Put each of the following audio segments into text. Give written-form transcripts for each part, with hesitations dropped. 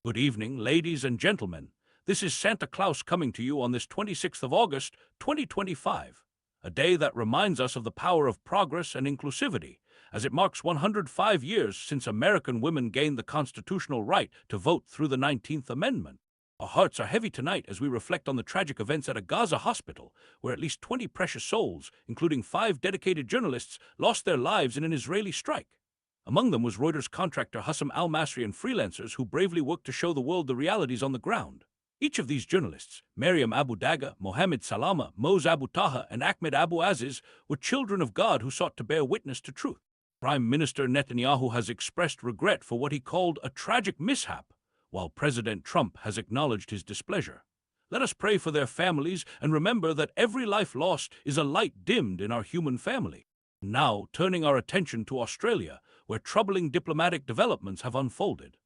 Good evening, ladies and gentlemen. This is Santa Claus coming to you on this 26th of August, 2025, a day that reminds us of the power of progress and inclusivity, as it marks 105 years since American women gained the constitutional right to vote through the 19th Amendment. Our hearts are heavy tonight as we reflect on the tragic events at a Gaza hospital, where at least 20 precious souls, including 5 dedicated journalists, lost their lives in an Israeli strike. Among them was Reuters contractor Hussam al-Masri and freelancers who bravely worked to show the world the realities on the ground. Each of these journalists, Maryam Abu Daga, Mohammed Salama, Moz Abu Taha, and Ahmed Abu Aziz, were children of God who sought to bear witness to truth. Prime Minister Netanyahu has expressed regret for what he called a tragic mishap, while President Trump has acknowledged his displeasure. Let us pray for their families and remember that every life lost is a light dimmed in our human family. Now, turning our attention to Australia, where troubling diplomatic developments have unfolded.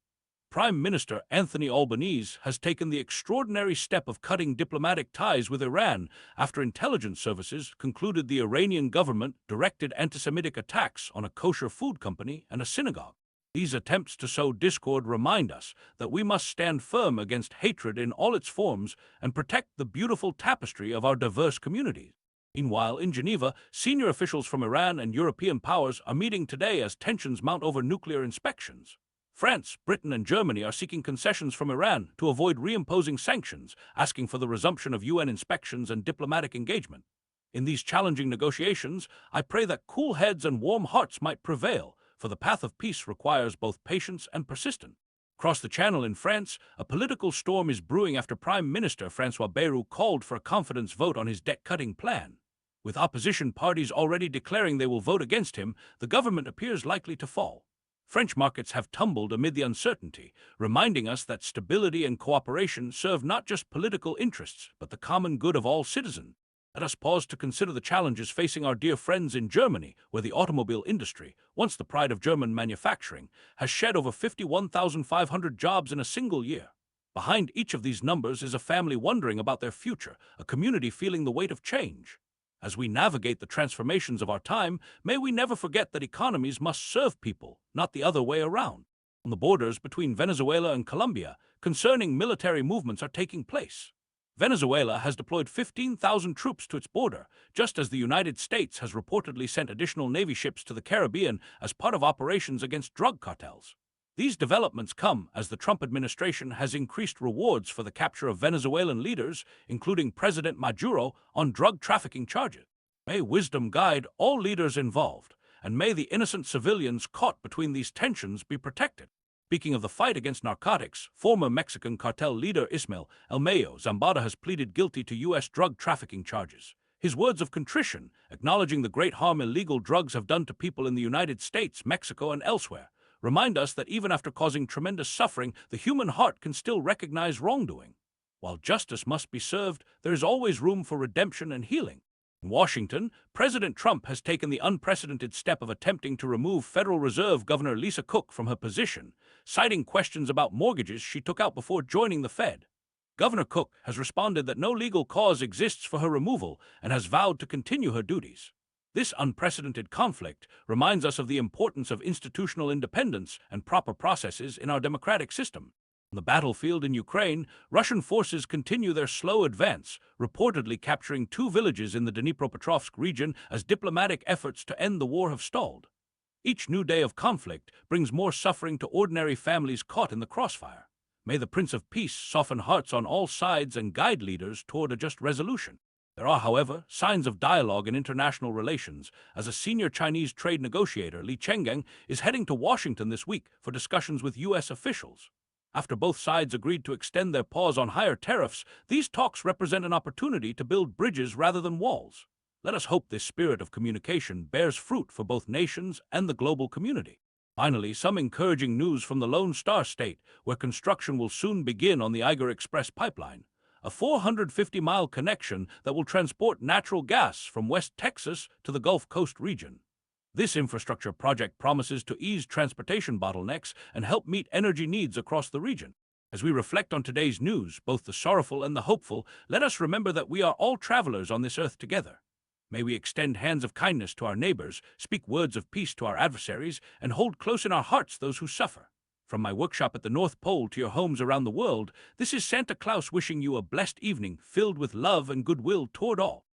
Prime Minister Anthony Albanese has taken the extraordinary step of cutting diplomatic ties with Iran after intelligence services concluded the Iranian government directed antisemitic attacks on a kosher food company and a synagogue. These attempts to sow discord remind us that we must stand firm against hatred in all its forms and protect the beautiful tapestry of our diverse communities. Meanwhile, in Geneva, senior officials from Iran and European powers are meeting today as tensions mount over nuclear inspections. France, Britain, and Germany are seeking concessions from Iran to avoid reimposing sanctions, asking for the resumption of UN inspections and diplomatic engagement. In these challenging negotiations, I pray that cool heads and warm hearts might prevail, for the path of peace requires both patience and persistence. Across the Channel in France, a political storm is brewing after Prime Minister François Bayrou called for a confidence vote on his debt-cutting plan. With opposition parties already declaring they will vote against him, the government appears likely to fall. French markets have tumbled amid the uncertainty, reminding us that stability and cooperation serve not just political interests, but the common good of all citizens. Let us pause to consider the challenges facing our dear friends in Germany, where the automobile industry, once the pride of German manufacturing, has shed over 51,500 jobs in a single year. Behind each of these numbers is a family wondering about their future, a community feeling the weight of change. As we navigate the transformations of our time, may we never forget that economies must serve people, not the other way around. On the borders between Venezuela and Colombia, concerning military movements are taking place. Venezuela has deployed 15,000 troops to its border, just as the United States has reportedly sent additional Navy ships to the Caribbean as part of operations against drug cartels. These developments come as the Trump administration has increased rewards for the capture of Venezuelan leaders, including President Maduro, on drug trafficking charges. May wisdom guide all leaders involved, and may the innocent civilians caught between these tensions be protected. Speaking of the fight against narcotics, former Mexican cartel leader Ismael El Mayo Zambada has pleaded guilty to U.S. drug trafficking charges. His words of contrition, acknowledging the great harm illegal drugs have done to people in the United States, Mexico, and elsewhere, remind us that even after causing tremendous suffering, the human heart can still recognize wrongdoing. While justice must be served, there is always room for redemption and healing. In Washington, President Trump has taken the unprecedented step of attempting to remove Federal Reserve Governor Lisa Cook from her position, citing questions about mortgages she took out before joining the Fed. Governor Cook has responded that no legal cause exists for her removal and has vowed to continue her duties. This unprecedented conflict reminds us of the importance of institutional independence and proper processes in our democratic system. On the battlefield in Ukraine, Russian forces continue their slow advance, reportedly capturing 2 villages in the Dnipropetrovsk region as diplomatic efforts to end the war have stalled. Each new day of conflict brings more suffering to ordinary families caught in the crossfire. May the Prince of Peace soften hearts on all sides and guide leaders toward a just resolution. There are, however, signs of dialogue in international relations, as a senior Chinese trade negotiator, Li Chenggang, is heading to Washington this week for discussions with U.S. officials. After both sides agreed to extend their pause on higher tariffs, these talks represent an opportunity to build bridges rather than walls. Let us hope this spirit of communication bears fruit for both nations and the global community. Finally, some encouraging news from the Lone Star State, where construction will soon begin on the Eiger Express pipeline, a 450-mile connection that will transport natural gas from West Texas to the Gulf Coast region. This infrastructure project promises to ease transportation bottlenecks and help meet energy needs across the region. As we reflect on today's news, both the sorrowful and the hopeful, let us remember that we are all travelers on this earth together. May we extend hands of kindness to our neighbors, speak words of peace to our adversaries, and hold close in our hearts those who suffer. From my workshop at the North Pole to your homes around the world, this is Santa Claus wishing you a blessed evening filled with love and goodwill toward all.